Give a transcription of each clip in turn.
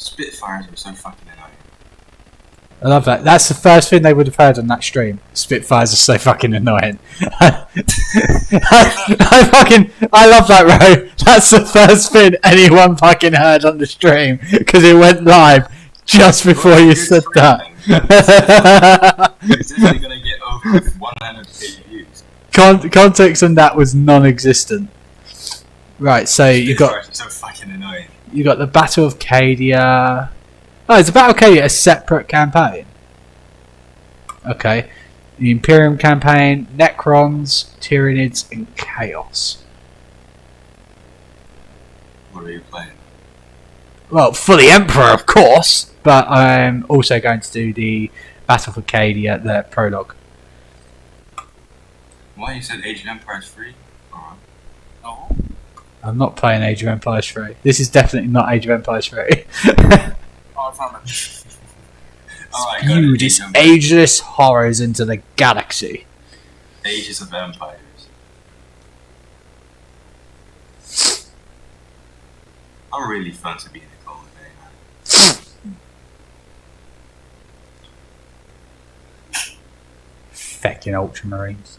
Spitfires were so fucking annoying. I love that. That's the first thing they would have heard on that stream. Spitfires are so fucking annoying. I love that, bro. That's the first thing anyone fucking heard on the stream because it went live just before you said that. It's definitely gonna get over 100k views. Context on that was non-existent. Right, so you got. So fucking annoying. You got the Battle of Cadia. Oh, is the Battle of Cadia a separate campaign? Okay. The Imperium campaign, Necrons, Tyranids, and Chaos. What are you playing? Well, for the Emperor, of course, but I'm also going to do the Battle for Cadia, the prologue. Why you said Age of Empires 3? Alright. No. I'm not playing Age of Empires 3. This is definitely not Age of Empires 3. Far from it. Alright, Spew these ageless horrors into the galaxy. Ages of Empires. I'm really fun to be in the cold today, man. Feckin' Ultramarines.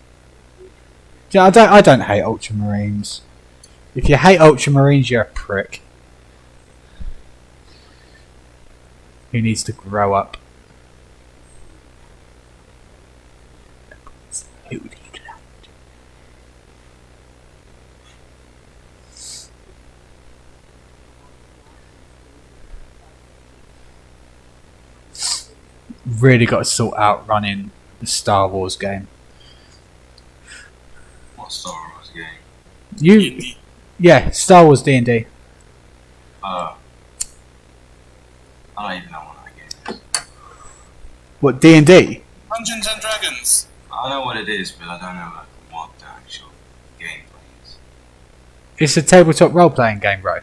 Yeah, I don't hate Ultramarines. If you hate Ultramarines, you're a prick. Who needs to grow up? Really got to sort out running the Star Wars game. What Star Wars game? D&D. Yeah, Star Wars D&D. I don't even know what that game is. What, D&D? Dungeons and Dragons. I know what it is, but I don't know what the actual gameplay is. It's a tabletop role-playing game, bro. I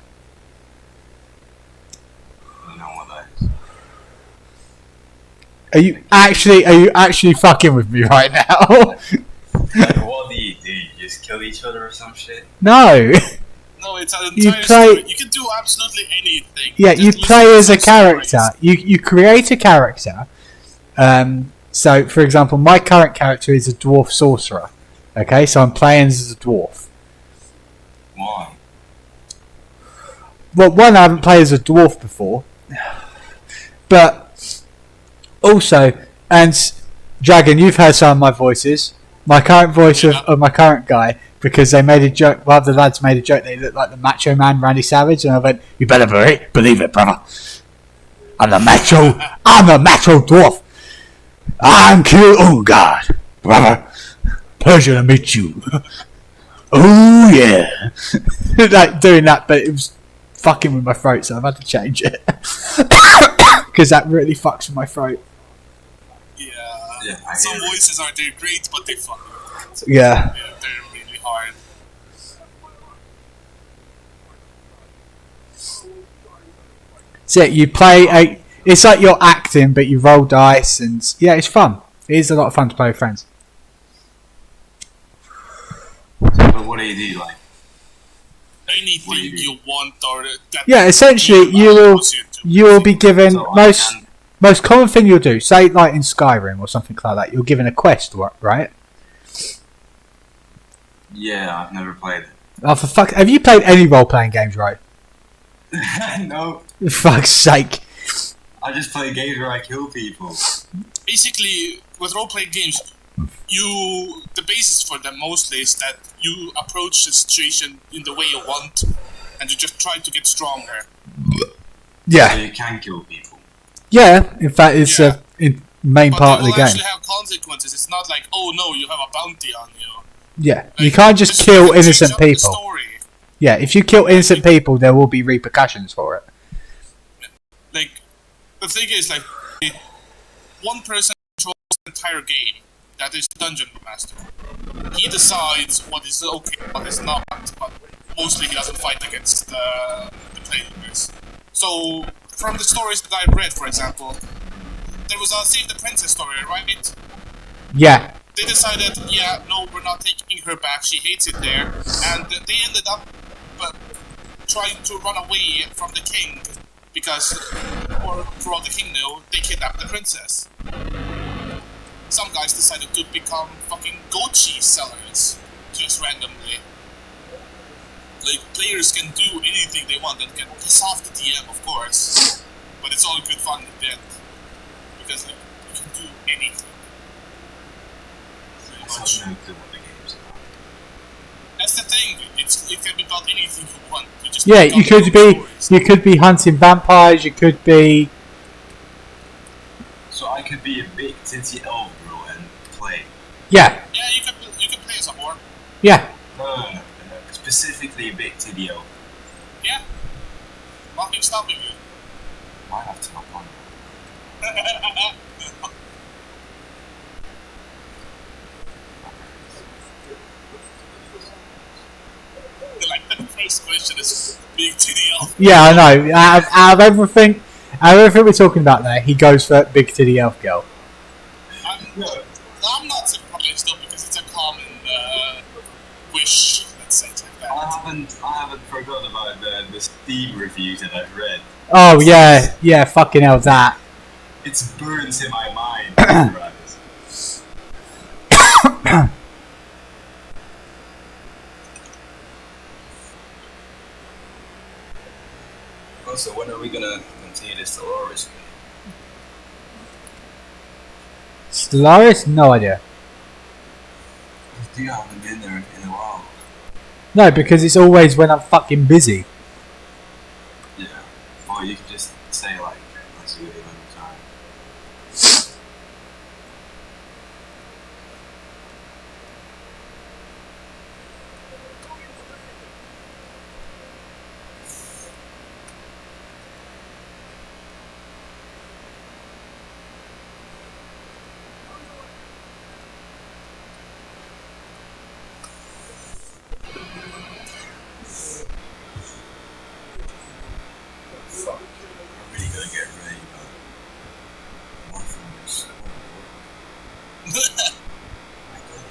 don't know what that is. Are you actually fucking with me right now? Like, what do? You just kill each other or some shit? No. No, it's an You entire play- story. You can do absolutely anything. Yeah, Just you listen play to as a some character. stories. You create a character. So, for example, my current character is a dwarf sorcerer. Okay, so I'm playing as a dwarf. Why? Well, one, I haven't played as a dwarf before. But also, and Dragon, you've heard some of my voices. My current voice of my current guy, because they made a joke, one of the lads made a joke that he looked like the Macho Man Randy Savage, and I went, you better believe it, brother. I'm the macho dwarf. I'm cute. Oh, God. Brother. Pleasure to meet you. Oh, yeah. Like, doing that, but it was fucking with my throat, so I've had to change it. Because that really fucks with my throat. Yeah. I Some hear it. voices are they're great, but they fuck. Yeah. Yeah, they're really hard. So you play it's like you're acting, but you roll dice, and yeah, it's fun. It is a lot of fun to play with friends. But what do you do? Like, Anything you want or that. Yeah, essentially, you will be given so I can- most common thing you'll do. Say like in Skyrim or something like that. You're given a quest, right? Yeah, I've never played Oh, for fuck! Have you played any role-playing games, right? it. No, For fuck's sake! I just play games where I kill people. Basically, with role-playing games, the basis for them mostly is that you approach the situation in the way you want, and you just try to get stronger. So Yeah, you can kill people. yeah. In fact, it's Yeah. a main But part they of will the game. actually have consequences. It's not like, oh no, you have a bounty on you. Yeah, you Like, can't just kill change innocent up the people. story. Yeah, if you kill innocent people, there will be repercussions for it. Like, the thing is, like, one person controls the entire game. That is Dungeon Master. He decides what is okay, what is not, but mostly he doesn't fight against the players. So, from the stories that I've read, for example, there was a Save the Princess story, right? Yeah, They decided, yeah, no, we're not taking her back, she hates it there, and they ended up trying to run away from the king because or throughout the kingdom they kidnapped the princess. Some guys decided to become fucking goat cheese sellers just randomly. Like, players can do anything they want and can piss off the DM, of course, but it's all good fun at the end because like, you can do anything. That's not good what the game's about. That's the thing. It can be about anything you want. You just you could be hunting vampires. You could be. So I could be a big titty elf bro and play. Yeah. Yeah, you can play as a whore. Yeah. No, specifically a big titty elf. Yeah. Nothing's stopping you. Might have to hop on. Like the first question is big titty elf. Yeah, I know. Out of everything we're talking about there, he goes for big titty elf girl. I'm not surprised though because it's a common wish. Let's say it like that. I haven't forgotten about the Steam reviews that I've read. Oh yeah, fucking hell that. It burns in my mind. Right. So when are we gonna continue this Stellaris game? Stellaris? No idea. You haven't been there in a while. No, because it's always when I'm fucking busy. Yeah. Or you could just say like, let's do it another time. Fuck. I'm really gonna get ready, but one thing is so important. My God.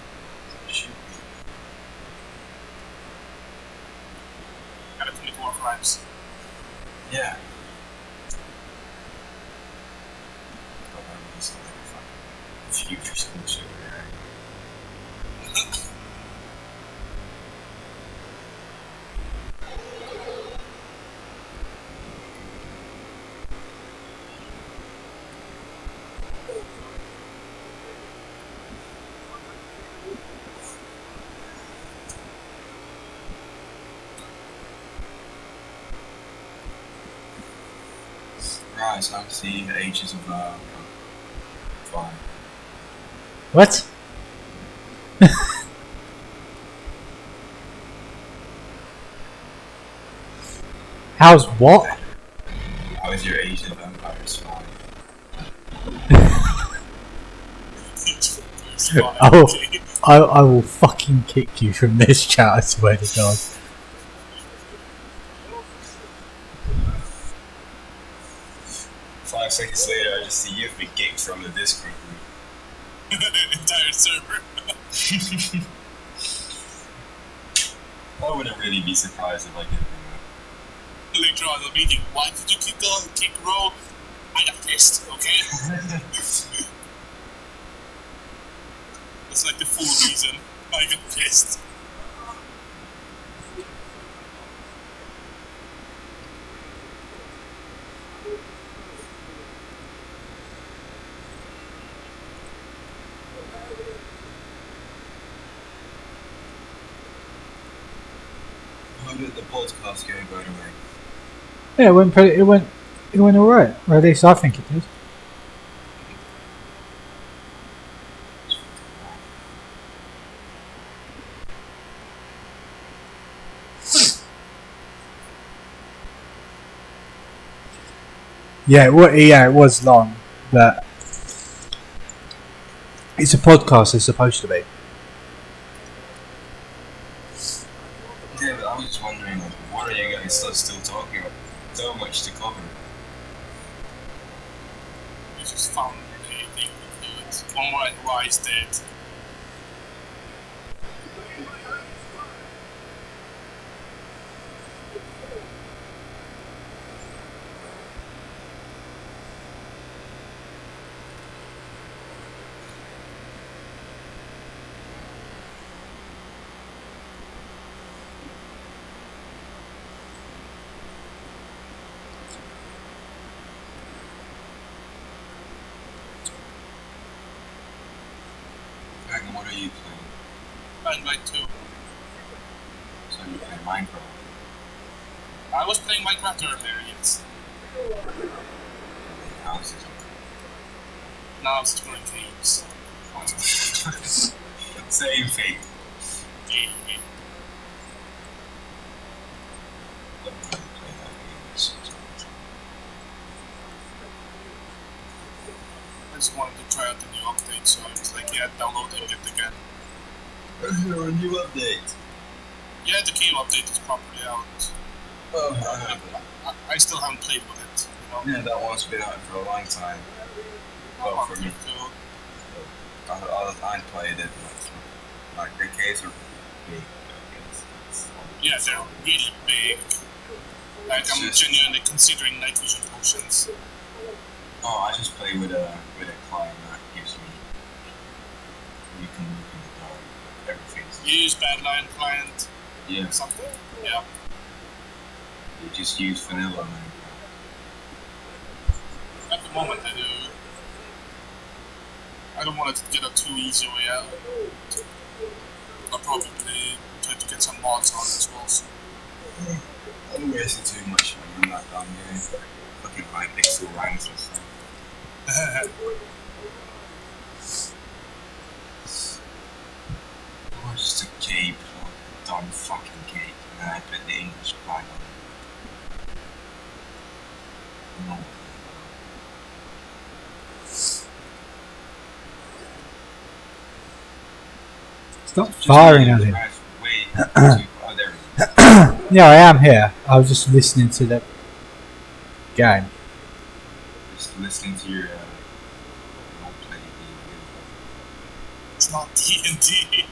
Shoot me. Gotta commit war crimes. Yeah. But I'm just like future solution, right? Right, so I'm seeing the ages of fire. What? How's what? How is your Asian vampires fine? I will fucking kick you from this chat, I swear to God. 5 seconds later, I just see you've been kicked from the Discord group. Entire server. I wouldn't really be surprised if I did. Later on in the meeting, why did you kick Ro? I got pissed, okay? That's like the full reason I got pissed. How did the podcast go, by the way? Yeah, it went alright. Or at least I think it did. Yeah, it was long, but it's a podcast. It's supposed to be. Yeah, but I was just wondering, like, what are you guys still talking about? So much to cover. We just found anything to do it. One more advice did. Dying Light 2. So you play Minecraft. I was playing Minecraft earlier, yes. Houses. Now it's exploring caves. Same thing. Yeah. I just wanted to try out the new update, so I was like, yeah, downloading it again. A new update. Yeah, the cave update is properly out. Oh, I still haven't played with it. You know? yeah, that one's been out for a long time. Well, for me. I played it. Like the caves are big. Yeah, they're really big. Like, I'm genuinely considering night vision potions. Oh, I just play with a client that gives me. You can look in the dark. Everything's. You use Badlion client. Yeah. Something. Yeah. You just use vanilla. At the moment, I do. I don't want it to get a too easy way out. I'll probably try to get some mods on as well. So. I don't waste too much when I'm not done doing fucking high pixel ranks and stuff. Or just a cape, a dumb fucking cape, and then I put the English flag on it. No. Stop firing at him. Oh, there we go. Yeah, I am here. I was just listening to the game. Just listening to your roleplay. It's not D&D.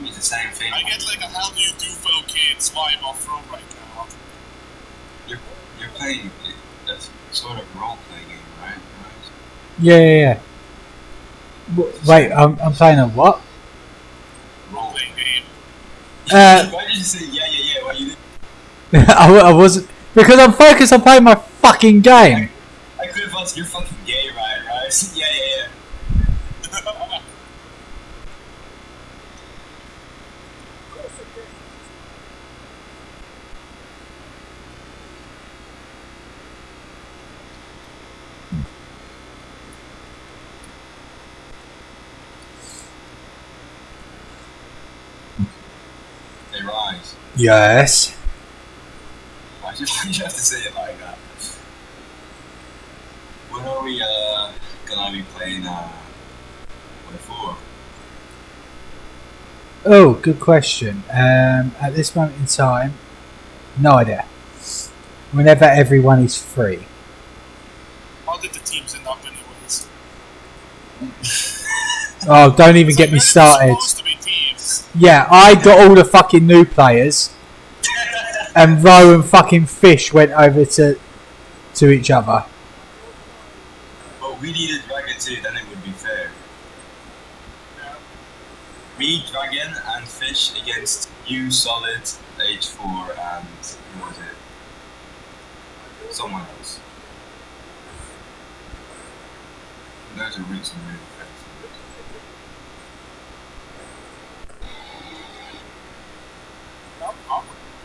It's the same thing. I get like a how do you do fellow kids vibe off road right now. You're playing that's sort of role play game, right? Yeah. Wait, I'm playing a what? Role playing game. Why did you say yeah? What you did? I wasn't, because I'm focused on playing my fucking game. I could have asked you're fucking gay, right? Yeah. They rise. Yes. Why'd you have to say it like that? When are we gonna be playing what for? Oh, good question. At this moment in time, no idea. Whenever everyone is free. How did the teams end up anyways? Oh, don't even get me started. Supposed to be teams. Yeah, I got all the fucking new players, and Ro and fucking Fish went over to each other. But we needed Dragon too, then it would be fair. Yeah. Me, Dragon, and Fish against you, Solid, H4, and who was it? Someone else. Those are really some really fair.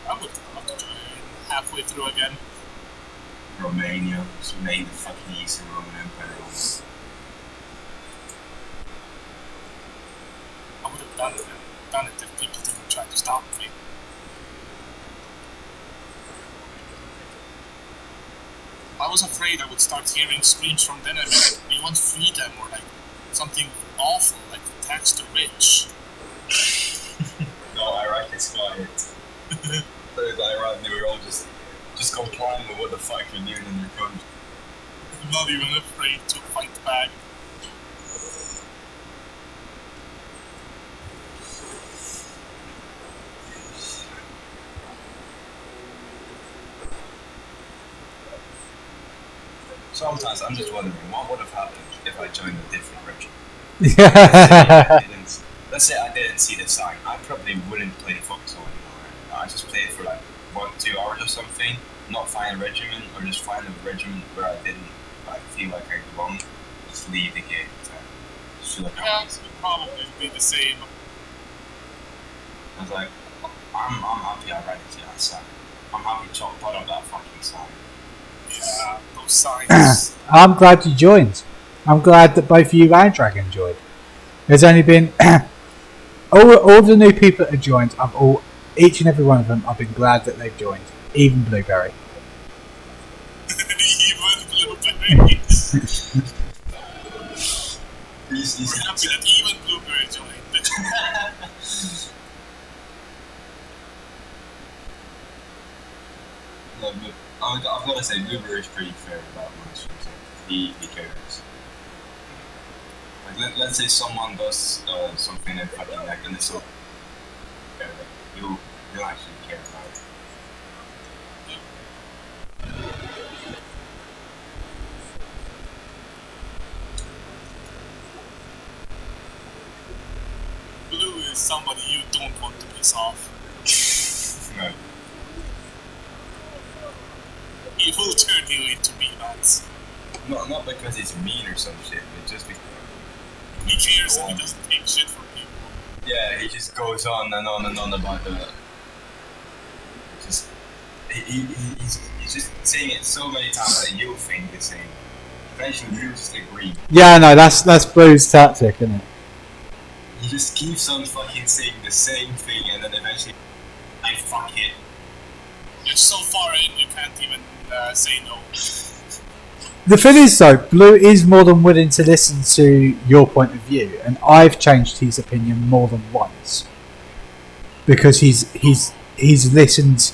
I would love to join halfway through again. Romania, just made the fucking Eastern Roman Empire. I would have done it if people didn't try to stop me. I was afraid I would start hearing screams from them like, we want freedom or like something awful like tax the rich. No, Iraq is quiet. Those Iraq, they were all just complying with what the fuck you're doing in your country. I'm not even afraid to fight back. Sometimes I'm just wondering what would have happened if I joined a different regiment. Let's say I didn't see the sign. I probably wouldn't play Foxhole anymore. I just played for like 1-2 hours or something, not find a regiment, or just find a regiment where I didn't like feel like I belonged. Just leave the game. feel like Yeah, it would probably be the same. I was like, I'm happy I ran into that sign. I'm happy Chop put up that fucking sign. Yeah, those signs. I'm glad you joined. I'm glad that both you and Dragon joined. There's only been all the new people that have joined. Each and every one of them. I've been glad that they've joined, even Blueberry. Even Blueberry. He's happy that even Blueberry joined. No, but I've got to say, Blueberry's pretty fair about most things. He cares. Like, let's say someone does something and fucking like, and it's so fair, like, you'll actually care about it. Blue is somebody you don't want to piss off. No. He will turn you into peanuts. Not because he's mean or some shit, but just because he cares and he doesn't take shit from people. Yeah, he just goes on and on and on about the. Just he's just saying it so many times that you'll think the same. Eventually, you just agree. Yeah, no, that's Blue's tactic, isn't it? He just keeps on fucking saying the same thing, and then eventually, I fuck it. You're so far in, you can't even say no. The thing is, though, Blue is more than willing to listen to your point of view, and I've changed his opinion more than once because he's listened.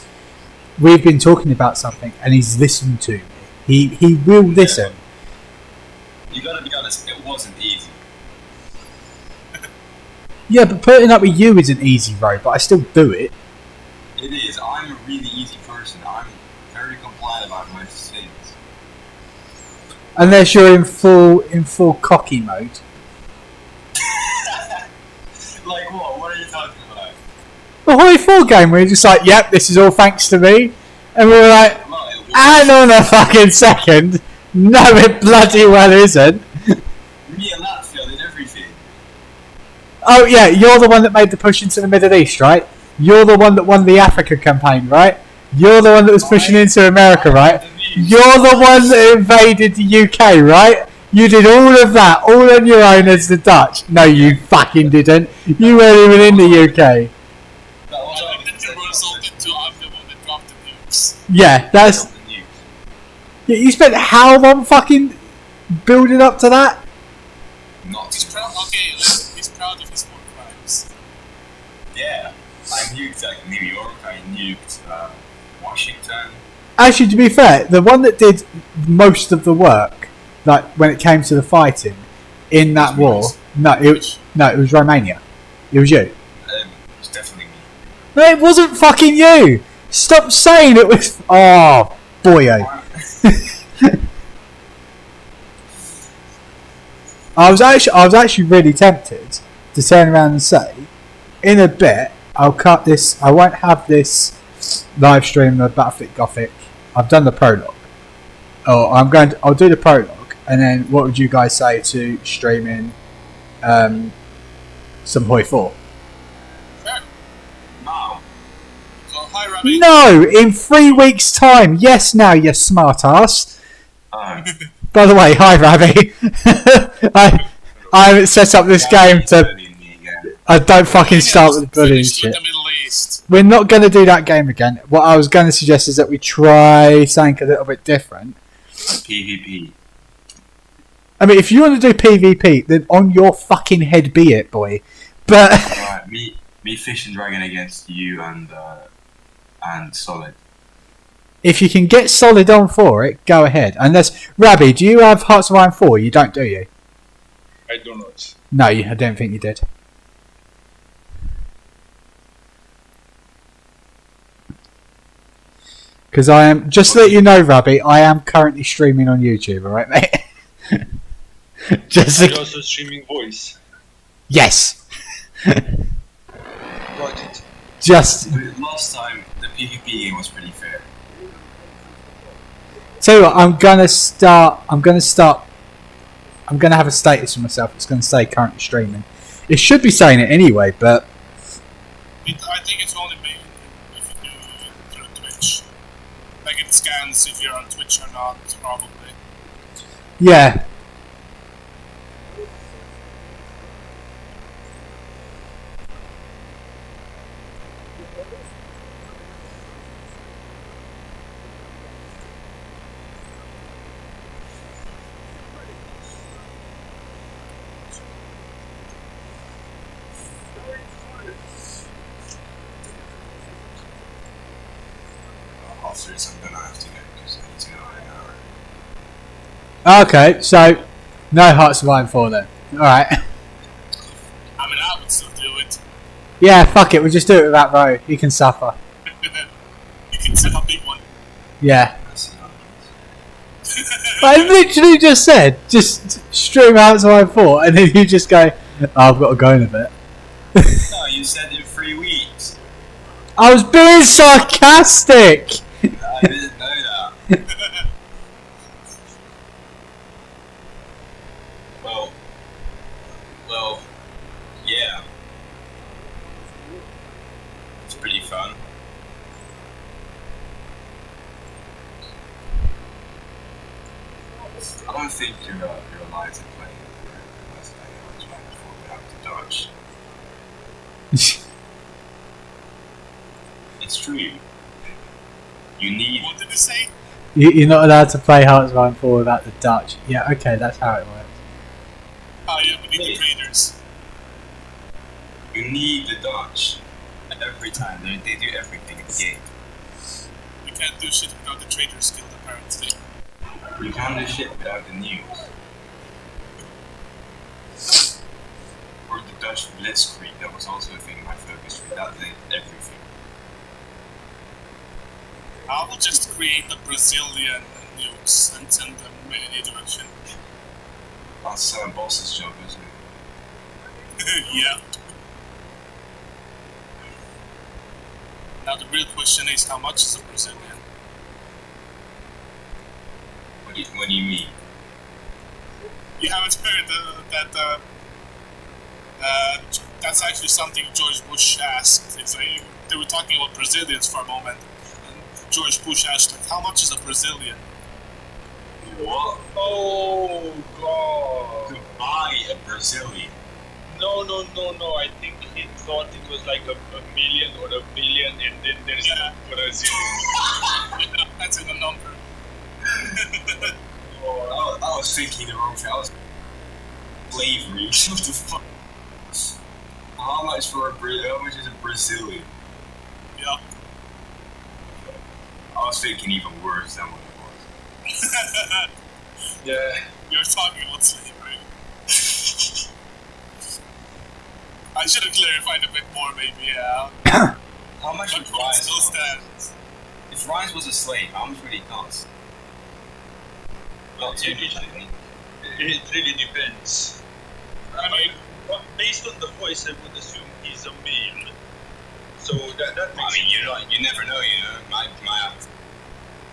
We've been talking about something, and he's listened to me. He will listen. You gotta be honest, it wasn't easy. Yeah, but putting up with you isn't easy, bro. But I still do it. It is. I'm a really easy person. I'm very compliant about most things. Unless you're in full cocky mode. Like what? What are you talking about? The Hoi 4 game where you're just like, yep, this is all thanks to me. And we were like, hang on a fucking second. No, it bloody well isn't. Me and Latvia did everything. Oh yeah, you're the one that made the push into the Middle East, right? You're the one that won the Africa campaign, right? You're the one that was pushing into America, right? You're the one that invaded the UK, right? You did all of that, all on your own as the Dutch. No, you fucking didn't. You weren't even in the UK. Yeah, that's... Yeah, you spent how long fucking building up to that? He's proud. Okay, listen, he's proud of his war crimes. Yeah, I nuked like New York. I nuked Washington. Actually, to be fair, the one that did most of the work, like when it came to the fighting in that war, it was Romania. It was you. It was definitely me. No, it wasn't fucking you. Stop saying it was. Oh, boyo. I was actually really tempted to turn around and say, in a bit, I'll cut this. I won't have this live stream of Battlefleet Gothic. I've done the prologue. I'll do the prologue, and then what would you guys say to streaming some Hoi 4? Sure. No. So, hi, Robbie. No, in 3 weeks' time. Yes, now, you smart ass. By the way, hi, Ravi. I haven't set up this game to. I don't fucking start with the bullying shit. We're not going to do that game again. What I was going to suggest is that we try something a little bit different. PvP. I mean, if you want to do PvP, then on your fucking head be it, boy. But Alright, me Fish and Dragon against you and Solid. if you can get Solid on for it, go ahead. Unless, Rabbi, do you have Hearts of Iron 4? You don't, do you? I do not. No, I don't think you did. Because I am, just to let you know, Rabbi, I am currently streaming on YouTube, alright, mate? Just Are you also streaming voice? Yes! Got it. Just... Last time, the PvP game was pretty fair. Tell you what, I'm gonna start I'm going to have a status for myself. It's going to say currently streaming. It should be saying it anyway, but I think it's only made if you do it through Twitch. Like it scans if you're on Twitch or not, probably. yeah. After this, I'm gonna have to go because I need to go an hour. Okay, so no Hearts of Iron 4 then. Alright. I mean, I would still do it. Yeah, fuck it. We'll just do it without Ro. He can suffer. You can set a big one. Yeah. That's enough. I literally just said, just stream Hearts of Iron 4, and then you just go, oh, I've got to go in a bit. No, you said in 3 weeks. I was being sarcastic! I didn't know that. Well, yeah. It's pretty fun. I don't think you're allowed to play Let's Play before we have to dodge. It's true. You need What did you say? You're not allowed to play Hearts of Iron 4 without the Dutch. Yeah, okay, that's how it works. Oh yeah, we need the traders. You need the Dutch every time. They do everything in the game. We can't do shit without the traders guild apparently. You can't do shit without the news. Or the Dutch Blitzkrieg, that was also a thing in my focus. That did everything. I will just create a Brazilian nukes and send them in any direction. That's boss's job, isn't it? Yeah. Now the real question is, how much is a Brazilian? What do you mean? You haven't heard that that's actually something George Bush asked. They were talking about Brazilians for a moment. And George Bush asked, like, how much is a Brazilian? What? Oh god. To buy a Brazilian? No. I think he thought it was like a million or a billion, and then there's Yeah. a Brazilian. That's in the number. Oh, I was thinking the wrong thing. I was slavery. What the fuck? How much for how much is a Brazilian? Yeah. I was thinking even worse than what it was. Yeah. You're talking about slavery. I should have clarified a bit more, maybe, yeah. How much But would point Rise still cost? stands. If Rise was a slave, how much would he cost? Not too much, I think. It really depends. I mean, Based on the voice, I would assume he's a male. So that I makes mean, you never know, you know. My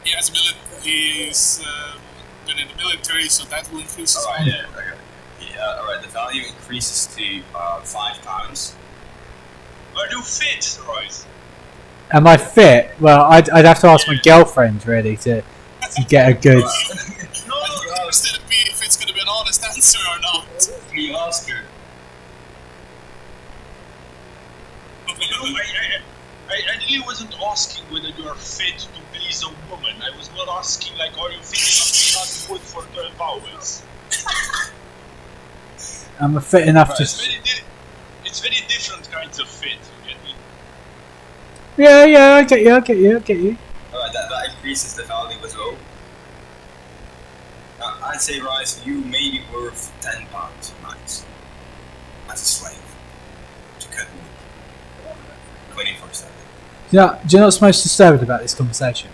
he's been in the military, so that will increase as well. Alright, yeah, okay. Yeah, alright, the value increases to 5 pounds. Are you fit, Royce? Am I fit? Well, I'd have to ask my girlfriend, really, to get a good... No, I'm interested if it's going to be an honest answer or not. Can you ask her? I really wasn't asking whether you are fit to please a woman. I was not asking, like, are you fit enough to not good for 12 hours? Am I fit enough to... It's very different kinds of fit, you get me? Yeah, I get you. Alright, that increases the value as well. I'd say, Rise, you may be worth £10 max. As a slave. To cut wood. 24/7. Do you know what's most disturbing about this conversation?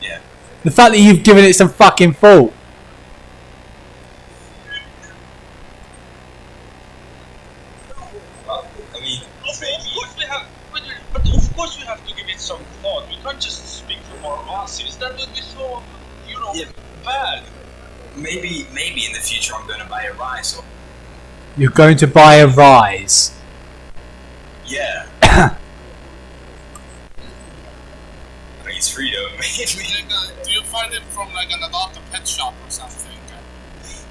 Yeah. The fact that you've given it some fucking fault. Well, I mean, Of course we have to give it some thought. We can't just speak from our asses. That would be so, Yeah. bad. maybe in the future I'm going to buy a Rise. Or You're going to buy a Rise. yeah. I mean, it's free though. Do you find it from like an adopted pet shop or something?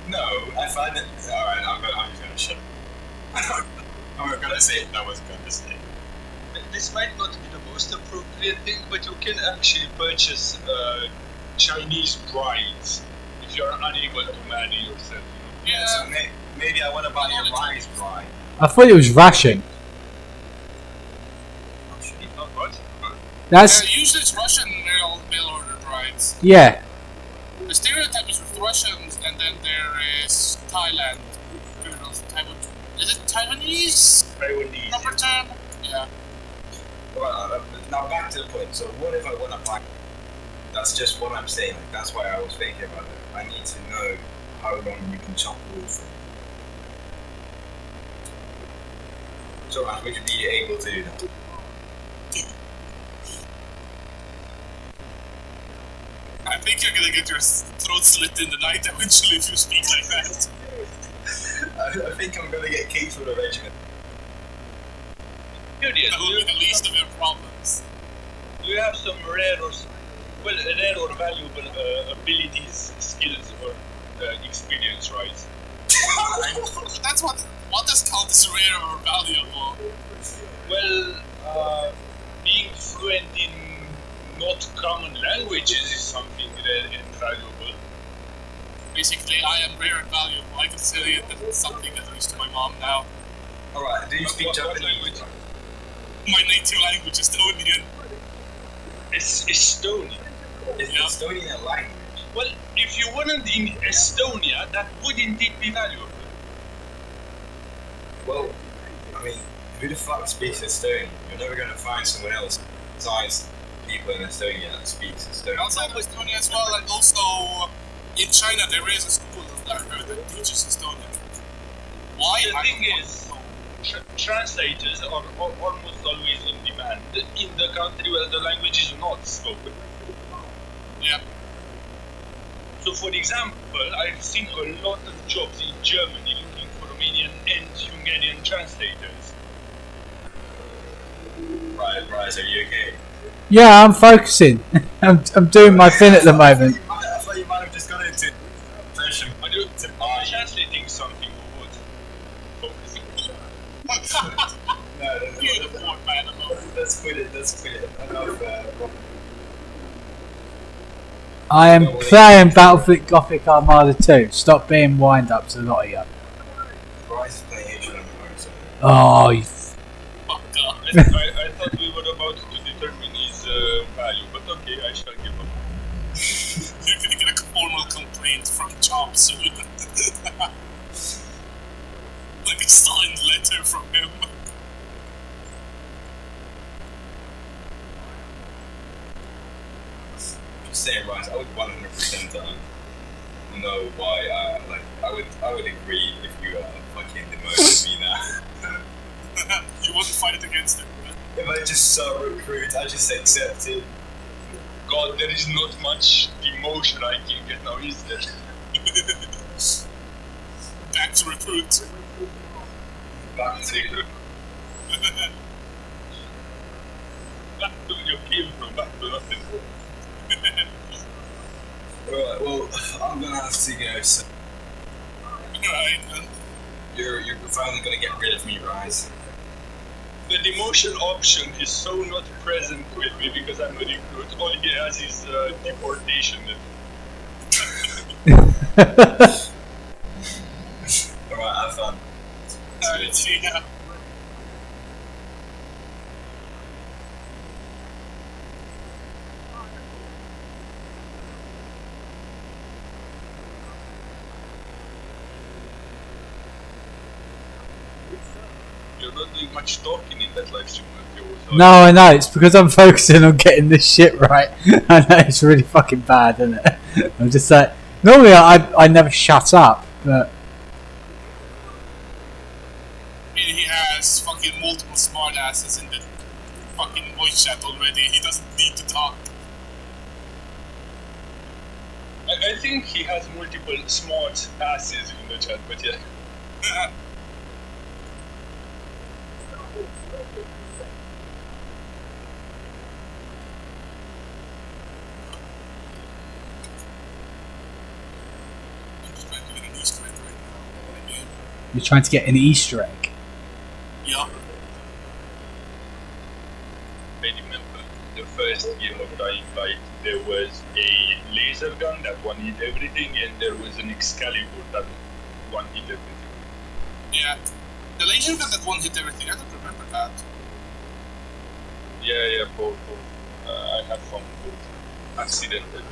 No, I find it. Alright, I'm just gonna shut up. I'm not gonna say it. I wasn't gonna say it. This might not be the most appropriate thing, but you can actually purchase Chinese brides if you're unable to marry yourself. Yeah. So maybe I want to buy a Rise bride. I thought it was ration. Actually, not what? That's Usually it's Russian mail order brides. yeah. The stereotype is with Russians, and then there is Thailand. Is it Taiwanese? Taiwanese. Proper term? Yeah. Well, now back to the point. So what if I want to buy? That's just what I'm saying. Like, that's why I was thinking about it. I need to know how long you can chop wood for. So would you be able to do that? I think you're gonna get your throat slit in the night eventually if you speak like that. I think I'm gonna get kicked from the regiment. Curious, That will be the least of your problems. do you have some rare or valuable abilities, skills, or experience, right? That's what does count as rare or valuable? Well, being fluent in not common languages is something rare and valuable. Basically, I am rare and valuable. I can say that it's something at least to my mom now. Alright, do you speak What Japanese? language? My native language is Estonian. Estonian. Is Yeah. Estonian a language? Well, if you weren't in Estonia, that would indeed be valuable. Well, I mean, who the fuck speaks Estonian? You're never gonna find someone else besides people in Estonia that speaks Estonian. Outside of Estonia as well, and also in China there is a school that teaches Estonian. Why? The I thing don't is, know. translators are almost always in demand in the country where the language is not spoken. Yeah. So, for example, I've seen a lot of jobs in Germany looking for Romanian and Hungarian translators. Right, are you okay? Yeah, I'm focusing. I'm doing my thing at the moment. I thought you might have just gone into depression. Are you translating something or what? Focusing. No, You're the poor man alone. let's quit it. Enough, I am playing Battlefleet Gothic Armada 2. Stop being wind-ups, a lot of you. Bryce is playing H1 so Oh, you Fuck up. I thought we were about to determine his value, but okay, I shall give up. You're gonna get a formal complaint from Chop soon. Like a signed letter from him. just saying, Bryce, I would 100% know why. I would agree if you fucking demoted me now. You wouldn't fight against him. If I just saw recruit, I just accept it. God, there is not much demotion I can get now, is there? Back to recruit. Back to Back to your came from, back to nothing. Alright, well, I'm gonna have to go. So Right. you're finally gonna get rid of me, Bryce. The demotion option is so not present with me because I'm a recruit. All he has is deportation. Alright, have fun. See ya. You're not doing much talking in that live stream of yours. No, I know. It's because I'm focusing on getting this shit right. I know it's really fucking bad, isn't it? I'm just like, normally I never shut up, but I mean, he has fucking multiple smartasses in the fucking voice chat already. He doesn't need to talk. I think he has multiple smart asses in the chat, but yeah. I'm just trying to get an Easter egg right now in the game. You're trying to get an Easter egg. Yeah. I remember the first game of Dying Light, there was a laser gun that one hit everything, and there was an Excalibur that one hit everything. Yeah. The laser gun that one hit everything, I don't remember that. Yeah, both. I have found both accidentally.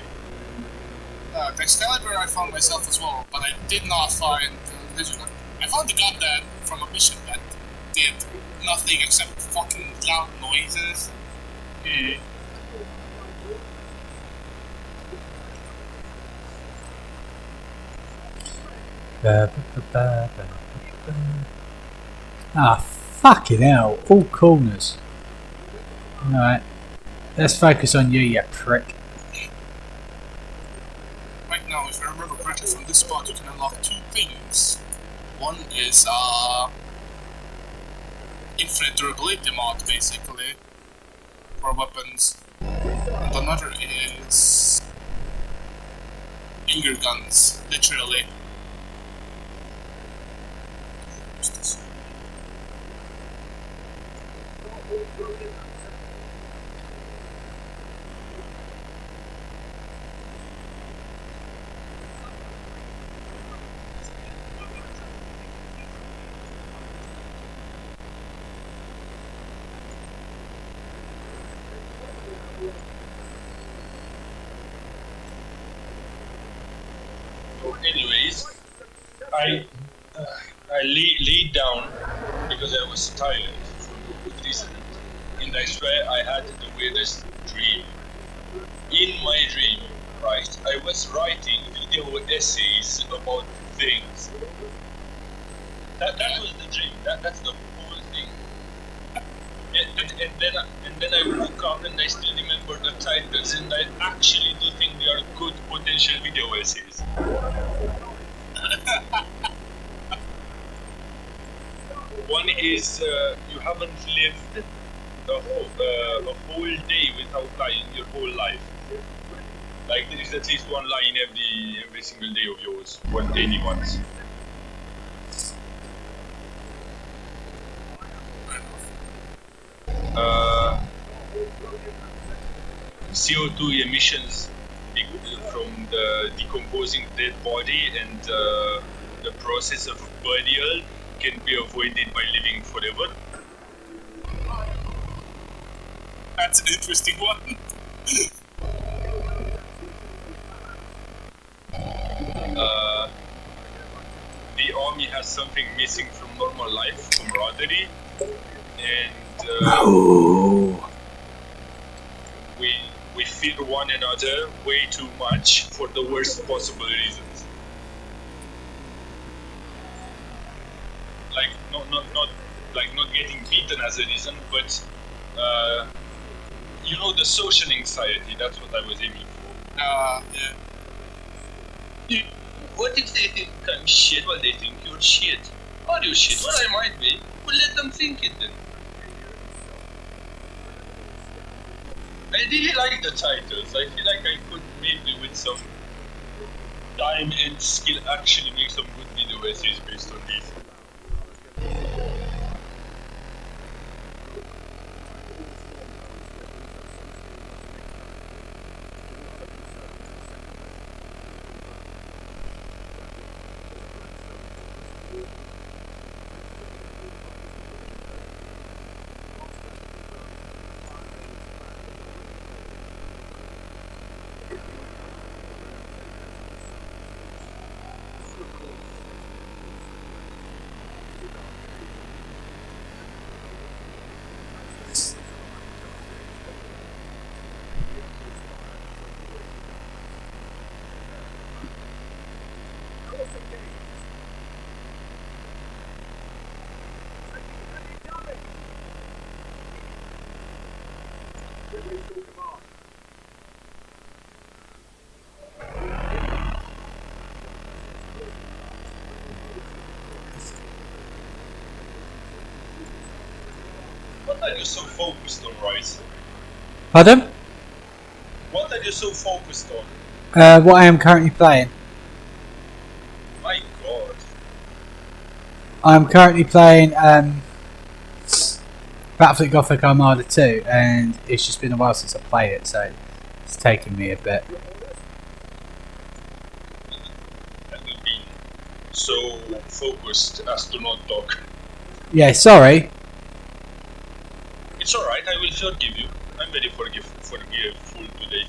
The Excalibur I found myself as well, but I did not find the laser gun. I found the gun that from a mission that did nothing except fucking loud noises. Ah, fucking hell. All corners. Alright. Let's focus on you, you prick. Right now, if I remember correctly, from this spot you can unlock two things. One is infinite durability mod, basically, for weapons. And another is finger guns, literally. What's this? So anyways, I laid down because I was tired for no good reason, and I swear I had the weirdest dream. In my dream, right, I was writing video essays about things. That was the dream. That's the whole thing. And then I woke up and I still remember the titles, and I actually do think they are good potential video essays. One is you haven't lived a whole day without lying your whole life. Like there is at least one lie in every single day of yours, anyone's. CO2 emissions from the decomposing dead body and the process of burial can be avoided by living forever. That's an interesting one. The army has something missing from normal life, camaraderie, and Oh. we fear one another way too much for the worst possible reasons. Like not getting beaten as a reason, but the social anxiety. That's what I was aiming for. Yeah. What if they think I'm shit? Well, they think you're shit. Are you shit? Well, I might be. Well, let them think it then. I really like the titles. I feel like I could maybe with some time and skill actually make some good video essays based on these. What are you so focused on, Royce? Pardon? What are you so focused on? What I am currently playing. My God. I'm currently playing Battlefleet Gothic Armada 2, and it's just been a while since I played it, so it's taken me a bit. Have you been so focused as to not talk? Yeah, sorry. It's alright, I will forgive you. I'm very forgiveful today.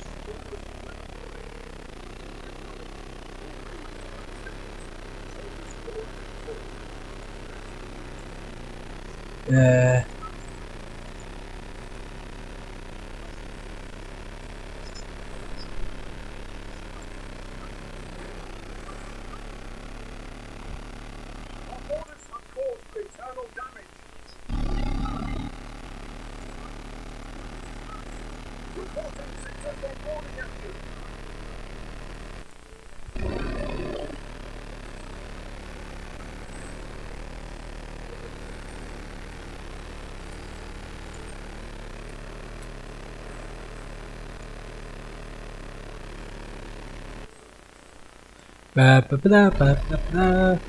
Ba, ba, ba, da, ba, ba, ba.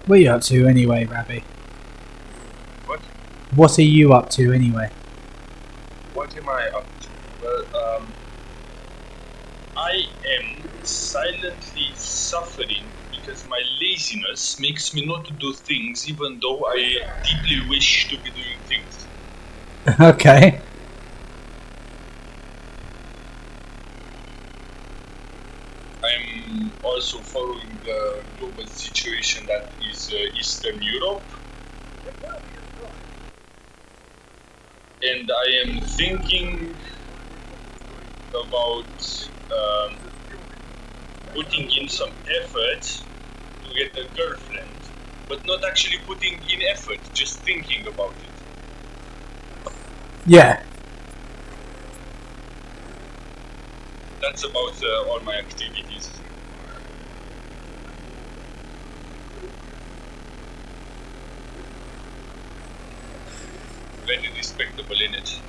What are you up to anyway, Rabbi? What? What are you up to anyway? What am I up to? Well, I am silently suffering because my laziness makes me not do things even though I deeply wish to be doing things. Okay. I'm also following the global situation that is Eastern Europe. And I am thinking about putting in some effort to get a girlfriend, but not actually putting in effort, just thinking about it. Yeah. That's about all my activities. Very respectable in it.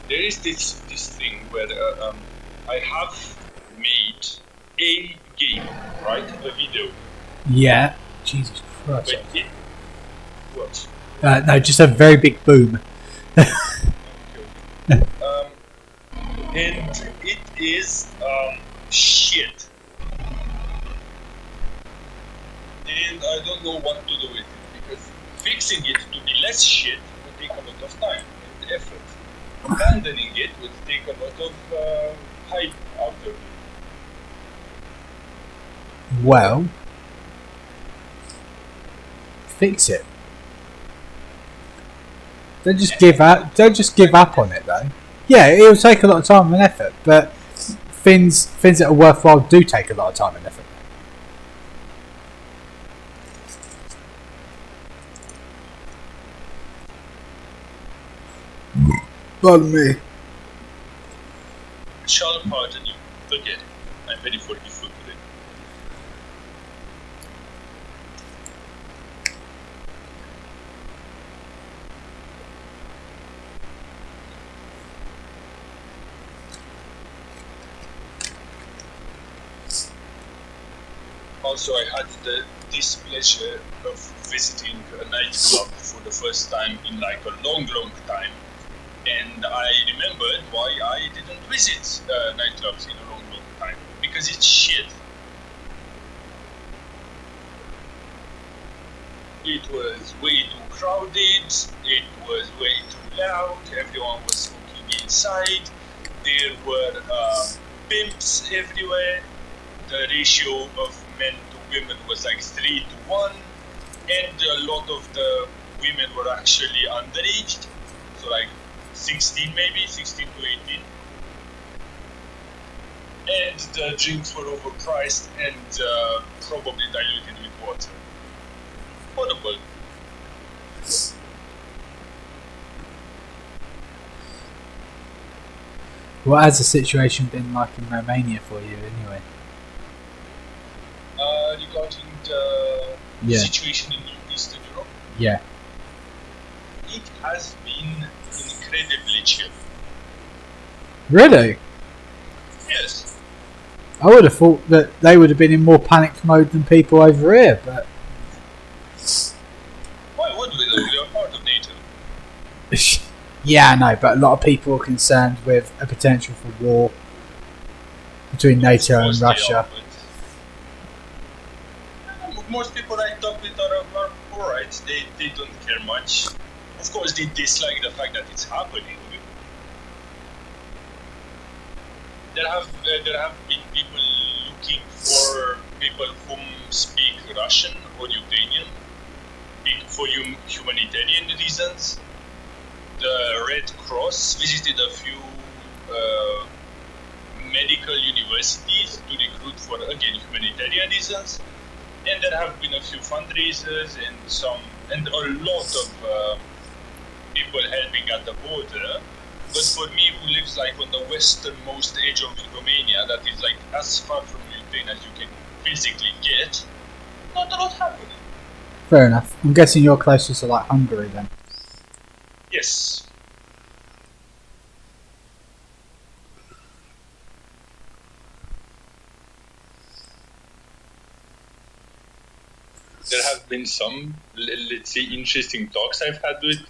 There is this thing where I have made a game, right? A video. Yeah. Jesus Christ. But it, what? No, just a very big boom. And it is shit. And I don't know what to do with it because fixing it to be less shit would take a lot of time and effort. Abandoning it would take a lot of hype out of it. Well, fix it. Don't just give up. Don't just give up on it, though. Yeah, it will take a lot of time and effort, but things that are worthwhile do take a lot of time and effort. Pardon me. Shall pardon you. Forget it. I'm very forgiveful today. Also, I had the displeasure of visiting a nightclub for the first time in like a long time. And I remembered why I didn't visit nightclubs in a long, long time. Because it's shit. It was way too crowded, it was way too loud, everyone was smoking inside, there were pimps everywhere, the ratio of men to women was like 3 to 1, and a lot of the women were actually underage, so like 16 maybe, 16 to 18. And the drinks were overpriced and probably diluted with water. Horrible. What has the situation been like in Romania for you, anyway? Regarding the Yeah. situation in Eastern Europe, Yeah. it has been incredibly chill. Really? Yes. I would have thought that they would have been in more panicked mode than people over here, but Why would we though? We are part of NATO. yeah, I know. But a lot of people are concerned with a potential for war between NATO Of and course they Russia. are, but most people I talk with are alright. They don't care much. Of course, they dislike the fact that it's happening. There have been people looking for people who speak Russian or Ukrainian for humanitarian reasons. The Red Cross visited a few medical universities to recruit for, again, humanitarian reasons. And there have been a few fundraisers and a lot of people helping at the border. But for me, who lives like on the westernmost edge of Romania, that is like as far from Ukraine as you can physically get, not a lot happening. Fair enough. I'm guessing you're closest to like Hungary then. Yes. There have been some, let's say, interesting talks I've had with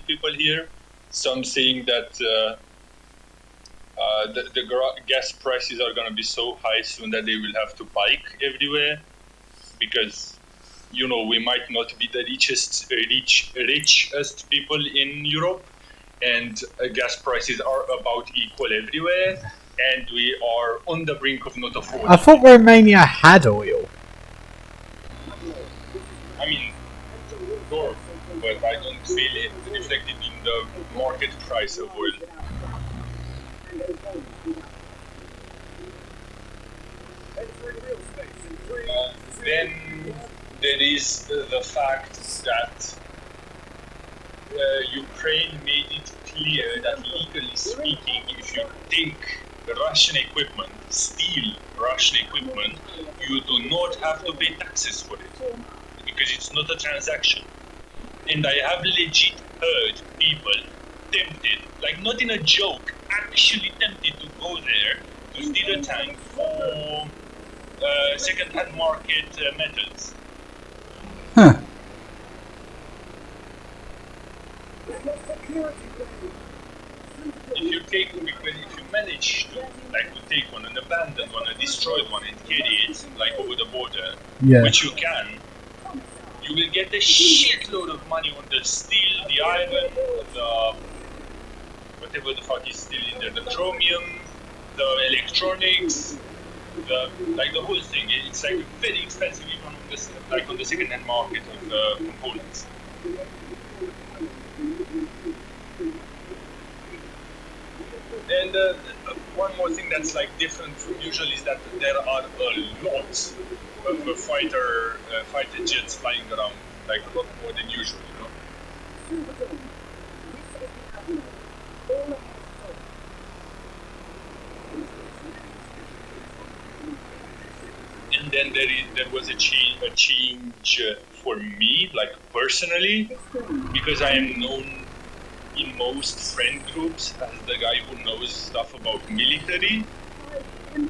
people here. Some saying that the gas prices are going to be so high soon that they will have to spike everywhere, because we might not be the richest people in Europe, and gas prices are about equal everywhere, and we are on the brink of not affording. I thought Romania had oil. I mean, sure, but I don't feel it reflected in the market price of oil. Then there is the fact that Ukraine made it clear that, legally speaking, if you take Russian equipment, steal Russian equipment, you do not have to pay taxes for it, because it's not a transaction. And I have legit heard people tempted, like not in a joke, actually tempted to go there to steal a tank for second-hand market metals. Huh. If you manage to take one, an abandoned one, a destroyed one, and carry it like over the border, Yeah. which you can, you will get a shitload of money on the steel, the iron, the whatever the fuck is still in there, the chromium, the electronics, the whole thing. It's like very expensive even on the second-hand market of components. And one more thing that's like different from usual is that there are a lot of fighter jets flying around, like a lot more than usual, And then there was a change for me, like personally, because I am known in most friend groups as the guy who knows stuff about military.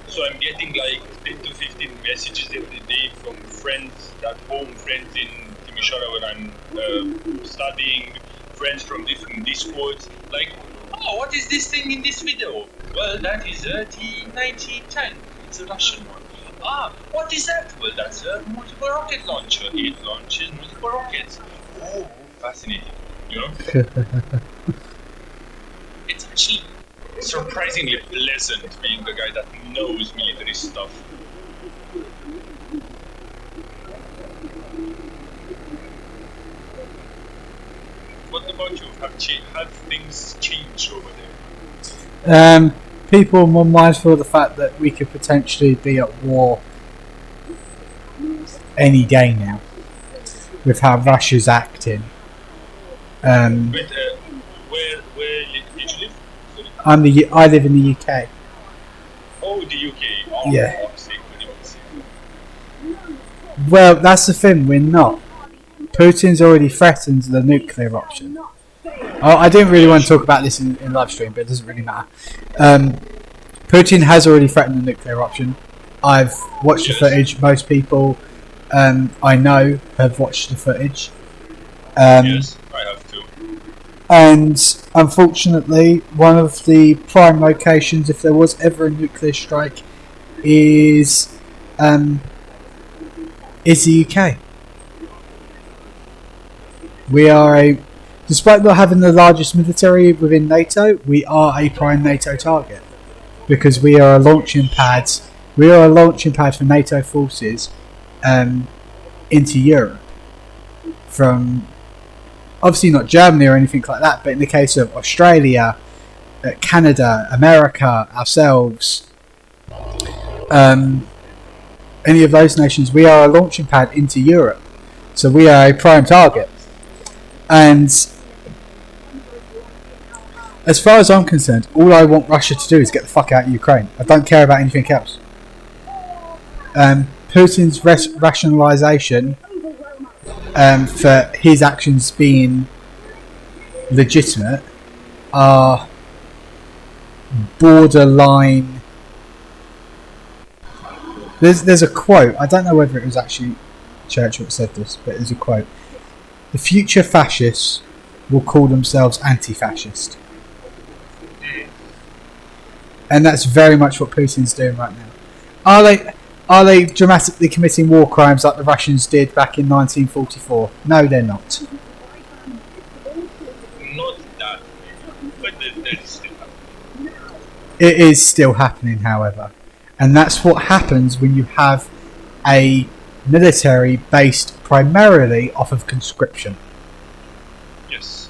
So I'm getting like 10 to 15 messages every day from friends at home, friends in Timișoara where I'm studying, friends from different discords, like Oh, what is this thing in this video? Well, that is a T-90 tank. It's a Russian one. Ah, what is that? Well, that's a multiple rocket launcher. It launches multiple rockets. Oh, fascinating. You know? It's actually surprisingly pleasant being the guy that knows military stuff. What about you? Have things changed over there? People are more mindful of the fact that we could potentially be at war any day now, with how Russia's acting. Where did you live? Sorry. I live in the UK. Oh, the UK. Oh, Yeah. Sick. Well, that's the thing. We're not. Putin's already threatened the nuclear option. Oh, I didn't really want to talk about this in live stream, but it doesn't really matter. Putin has already threatened the nuclear option. I've watched the footage. Most people I know have watched the footage. Yes, I have too. And unfortunately, one of the prime locations, if there was ever a nuclear strike, is the UK. We are despite not having the largest military within NATO, we are a prime NATO target because we are a launching pad. We are a launching pad for NATO forces into Europe from obviously not Germany or anything like that, but in the case of Australia, Canada, America, ourselves, any of those nations, we are a launching pad into Europe. So we are a prime target. And as far as I'm concerned, all I want Russia to do is get the fuck out of Ukraine. I don't care about anything else. Putin's rationalisation for his actions being legitimate are borderline. There's a quote. I don't know whether it was actually Churchill that said this, but there's a quote. The future fascists will call themselves anti-fascist. And that's very much what Putin's doing right now. Are they dramatically committing war crimes like the Russians did back in 1944? No, they're not. Not that, but that is still happening. It is still happening, however. And that's what happens when you have a military based primarily off of conscription. Yes.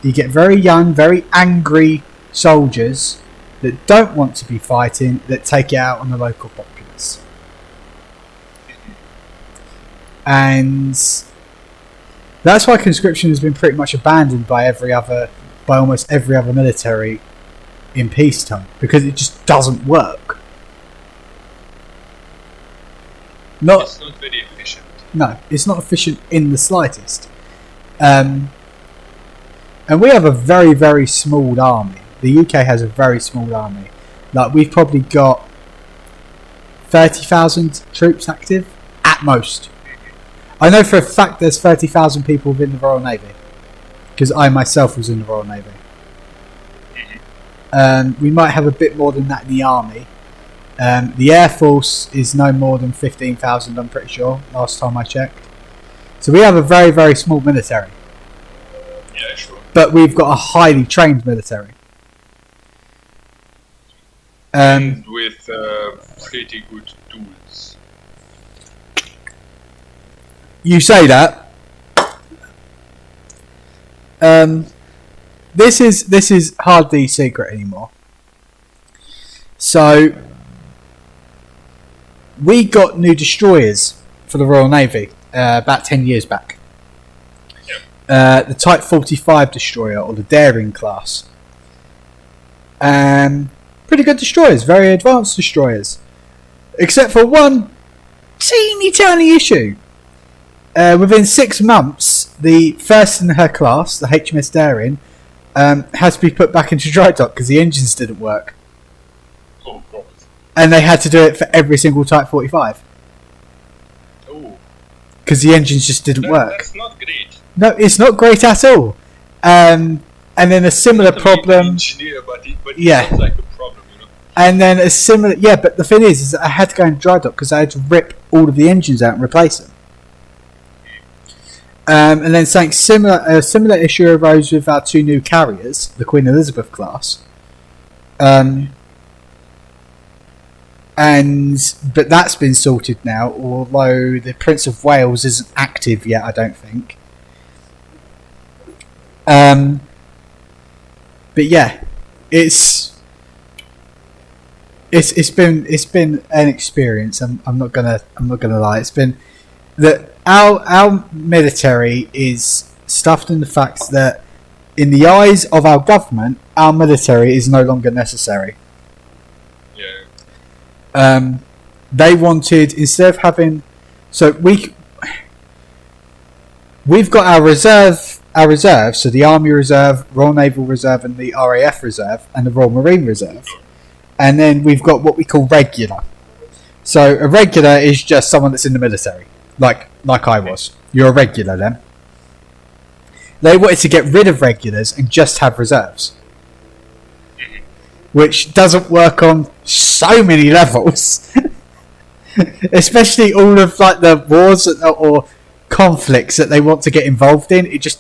You get very young, very angry soldiers that don't want to be fighting, that take it out on the local populace. And that's why conscription has been pretty much abandoned by almost every other military in peacetime, because it just doesn't work. It's not very efficient. No, it's not efficient in the slightest. And we have a very, very small army. The UK has a very small army. Like, we've probably got 30,000 troops active, at most. I know for a fact there's 30,000 people within the Royal Navy, because I myself was in the Royal Navy. We might have a bit more than that in the army. The Air Force is no more than 15,000, I'm pretty sure, last time I checked. So we have a very, very small military. Yeah, sure. But we've got a highly trained military. And with pretty good tools. You say that. This is hardly a secret anymore. So we got new destroyers for the Royal Navy about 10 years back. Yep. The Type 45 destroyer, or the Daring class. Pretty good destroyers, very advanced destroyers. Except for one teeny tiny issue. Within 6 months, the first in her class, the HMS Daring, had to be put back into dry dock because the engines didn't work. Oh, God. And they had to do it for every single Type 45. Oh. Because the engines just didn't work. That's not great. No, it's not great at all. And then a similar Not an problem. engineer, but it Yeah. sounds like a problem, you know. And then a similar, yeah. But the thing is that I had to go in dry dock because I had to rip all of the engines out and replace them. And then something similar, a similar issue arose with our 2 new carriers, the Queen Elizabeth class. But that's been sorted now, although the Prince of Wales isn't active yet, I don't think. But yeah, it's been an experience. I'm not gonna lie. It's been that our military is stuffed in the fact that in the eyes of our government, our military is no longer necessary. Yeah. They wanted, instead of having, so we've got our reserve, so the Army Reserve, Royal Naval Reserve, and the RAF Reserve, and the Royal Marine Reserve, and then we've got what we call regular. So a regular is just someone that's in the military, like I was. You're a regular then. They wanted to get rid of regulars and just have reserves, which doesn't work on so many levels. Especially all of like the wars or conflicts that they want to get involved in. It just